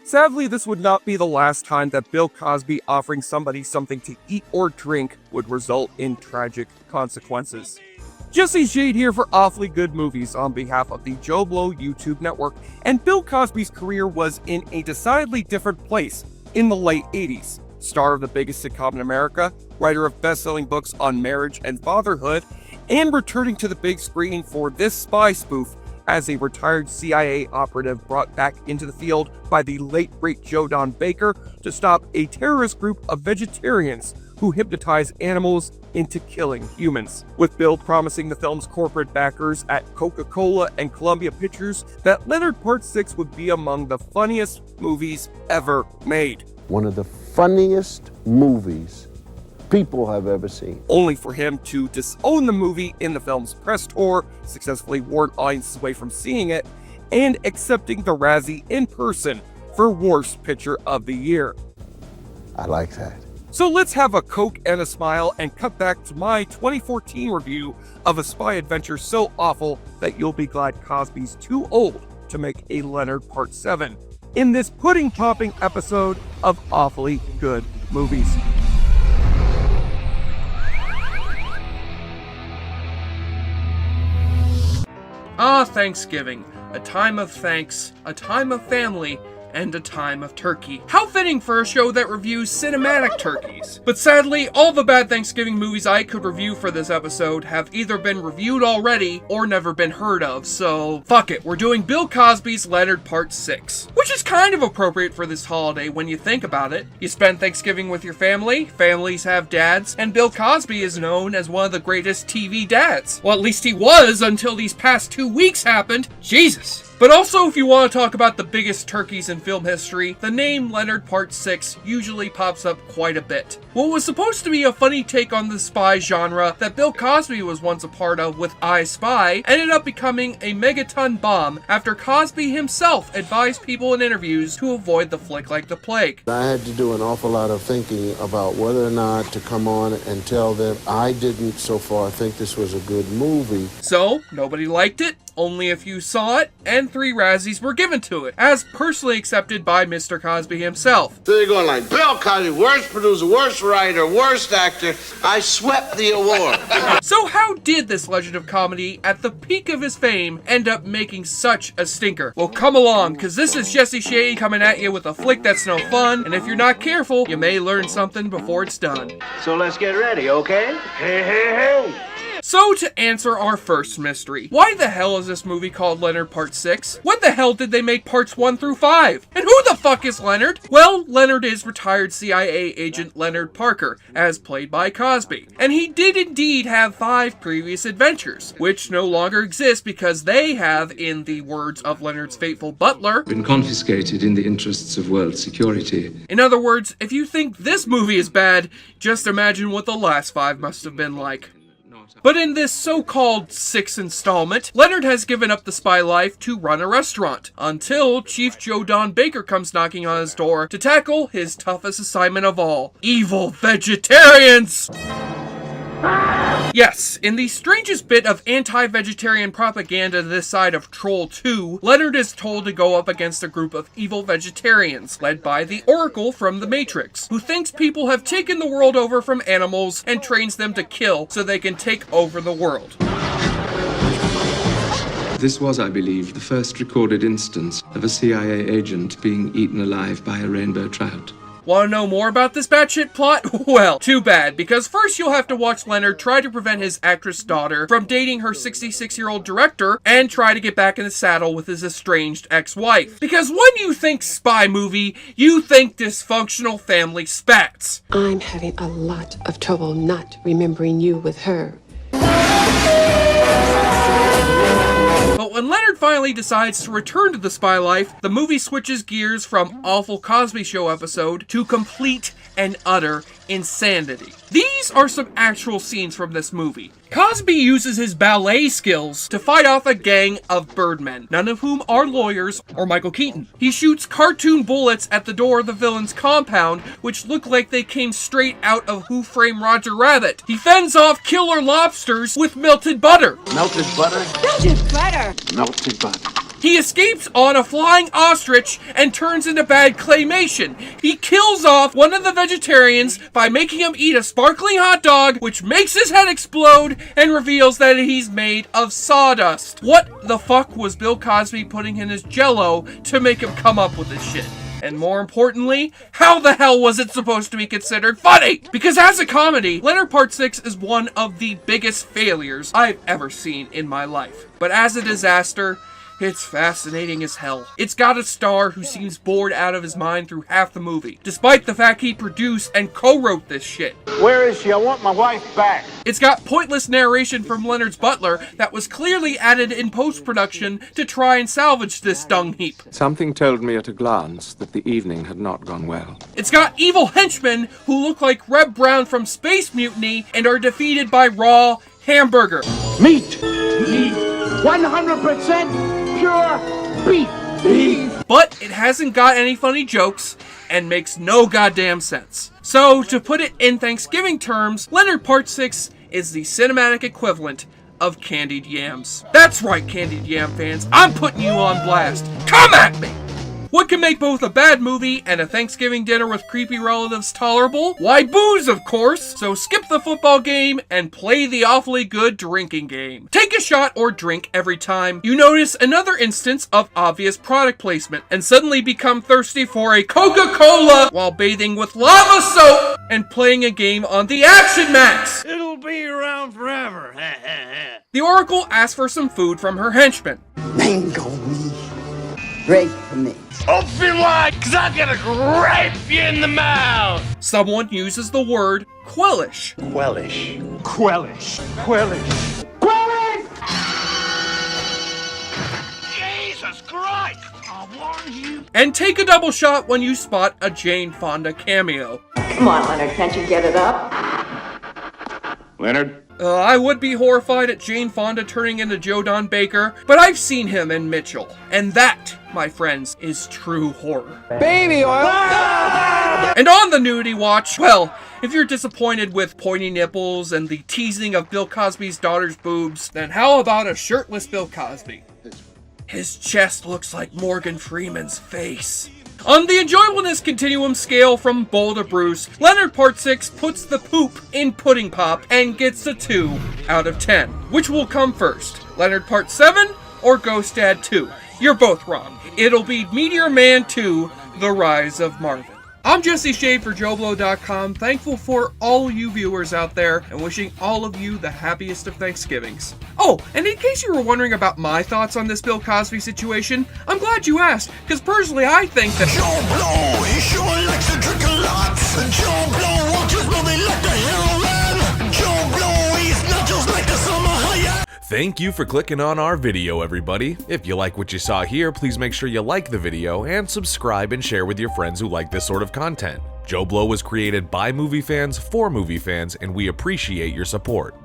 Sadly, this would not be the last time that Bill Cosby offering somebody something to eat or drink would result in tragic consequences. Jesse Shade here for Awfully Good Movies on behalf of the JoBlo YouTube network, and Bill Cosby's career was in a decidedly different place in the late 80s. Star of the biggest sitcom in America, writer of best-selling books on marriage and fatherhood, and returning to the big screen for this spy spoof as a retired CIA operative brought back into the field by the late great JoDon Baker to stop a terrorist group of vegetarians who hypnotize animals into killing humans. With Bill promising the film's corporate backers at Coca-Cola and Columbia Pictures that Leonard Part 6 would be among the funniest movies ever made. One of the funniest movies people have ever seen. Only for him to disown the movie in the film's press tour, successfully warn audiences away from seeing it, and accepting the Razzie in person for Worst Picture of the Year. I like that. So let's have a Coke and a smile and cut back to my 2014 review of a spy adventure so awful that you'll be glad Cosby's too old to make a Leonard Part 7 in this pudding-popping episode of Awfully Good Movies. Thanksgiving. A time of thanks, a time of family, and a time of turkey. How fitting for a show that reviews cinematic turkeys. But sadly, all the bad Thanksgiving movies I could review for this episode have either been reviewed already or never been heard of, so fuck it, we're doing Bill Cosby's Leonard Part 6. Which is kind of appropriate for this holiday when you think about it. You spend Thanksgiving with your family, families have dads, and Bill Cosby is known as one of the greatest TV dads. Well, at least he was until these past 2 weeks happened. Jesus. But also, if you want to talk about the biggest turkeys in film history, the name Leonard Part 6 usually pops up quite a bit. What was supposed to be a funny take on the spy genre that Bill Cosby was once a part of with I Spy ended up becoming a megaton bomb after Cosby himself advised people in interviews to avoid the flick like the plague. I had to do an awful lot of thinking about whether or not to come on and tell them I didn't so far think this was a good movie. So, nobody liked it, only a few saw it, and 3 Razzies were given to it, as personally accepted by Mr. Cosby himself. So they're going like, Bill Cosby, worst producer, worst writer, worst actor. I swept the award. So how did this legend of comedy, at the peak of his fame, end up making such a stinker? Well, come along, because this is Jesse Shade coming at you with a flick that's no fun, and if you're not careful, you may learn something before it's done. So let's get ready, okay? Hey, hey, hey. So to answer our first mystery, why the hell is this movie called Leonard Part 6? When the hell did they make parts 1 through 5? And who the fuck is Leonard? Well, Leonard is retired CIA agent Leonard Parker, as played by Cosby. And he did indeed have 5 previous adventures, which no longer exist because they have, in the words of Leonard's faithful butler, been confiscated in the interests of world security. In other words, if you think this movie is bad, just imagine what the last 5 must have been like. But in this so-called 6th installment, Leonard has given up the spy life to run a restaurant, until Chief JoDon Baker comes knocking on his door to tackle his toughest assignment of all: evil vegetarians! Yes, in the strangest bit of anti-vegetarian propaganda this side of Troll 2, Leonard is told to go up against a group of evil vegetarians, led by the Oracle from The Matrix, who thinks people have taken the world over from animals and trains them to kill so they can take over the world. This was, I believe, the first recorded instance of a CIA agent being eaten alive by a rainbow trout. Want to know more about this batshit plot? Well, too bad, because first you'll have to watch Leonard try to prevent his actress daughter from dating her 66-year-old director and try to get back in the saddle with his estranged ex-wife. Because when you think spy movie, you think dysfunctional family spats. I'm having a lot of trouble not remembering you with her. But when Leonard finally decides to return to the spy life, the movie switches gears from awful Cosby Show episode to complete and utter insanity. These are some actual scenes from this movie. Cosby uses his ballet skills to fight off a gang of birdmen, none of whom are lawyers or Michael Keaton. He shoots cartoon bullets at the door of the villain's compound, which look like they came straight out of Who Framed Roger Rabbit. He fends off killer lobsters with melted butter. Melted butter? Melted butter! Melted butter. He escapes on a flying ostrich and turns into bad claymation. He kills off one of the vegetarians by making him eat a sparkling hot dog, which makes his head explode and reveals that he's made of sawdust. What the fuck was Bill Cosby putting in his jello to make him come up with this shit? And more importantly, how the hell was it supposed to be considered funny? Because as a comedy, Leonard Part 6 is one of the biggest failures I've ever seen in my life. But as a disaster, it's fascinating as hell. It's got a star who seems bored out of his mind through half the movie, despite the fact he produced and co-wrote this shit. Where is she? I want my wife back. It's got pointless narration from Leonard's butler that was clearly added in post-production to try and salvage this dung heap. Something told me at a glance that the evening had not gone well. It's got evil henchmen who look like Reb Brown from Space Mutiny and are defeated by raw hamburger. Meat. 100% pure beef. But it hasn't got any funny jokes and makes no goddamn sense. So, to put it in Thanksgiving terms, Leonard Part 6 is the cinematic equivalent of candied yams. That's right, candied yam fans, I'm putting you on blast. Come at me! What can make both a bad movie and a Thanksgiving dinner with creepy relatives tolerable? Why, booze, of course! So skip the football game and play the awfully good drinking game. Take a shot or drink every time you notice another instance of obvious product placement and suddenly become thirsty for a Coca-Cola while bathing with lava soap and playing a game on the Action Max. It'll be around forever. The Oracle asks for some food from her henchmen. Mango me. Grape me. Open wide, cause I'm gonna grape you in the mouth. Someone uses the word quellish. Quellish. Quellish. Quellish. Quellish! Jesus Christ! I warned you. And take a double shot when you spot a Jane Fonda cameo. Come on, Leonard, can't you get it up? Leonard? I would be horrified at Jane Fonda turning into Joe Don Baker, but I've seen him in Mitchell. And that, my friends, is true horror. Baby oil. And on the nudity watch, well, if you're disappointed with pointy nipples and the teasing of Bill Cosby's daughter's boobs, then how about a shirtless Bill Cosby? His chest looks like Morgan Freeman's face. On the enjoyableness continuum scale from Bull to Bruce, Leonard Part 6 puts the poop in Pudding Pop and gets a 2 out of 10. Which will come first, Leonard Part 7 or Ghost Dad 2? You're both wrong. It'll be Meteor Man 2, The Rise of Marvin. I'm Jesse Shea for JoBlo.com, thankful for all you viewers out there, and wishing all of you the happiest of Thanksgivings. Oh, and in case you were wondering about my thoughts on this Bill Cosby situation, I'm glad you asked, because personally I think that JoBlo, he sure likes to drink a lot. JoBlo watches movie like the hero man. JoBlo, he's not just like the summer high. Thank you for clicking on our video, everybody. If you like what you saw here, please make sure you like the video and subscribe and share with your friends who like this sort of content. JoBlo was created by movie fans for movie fans, and we appreciate your support.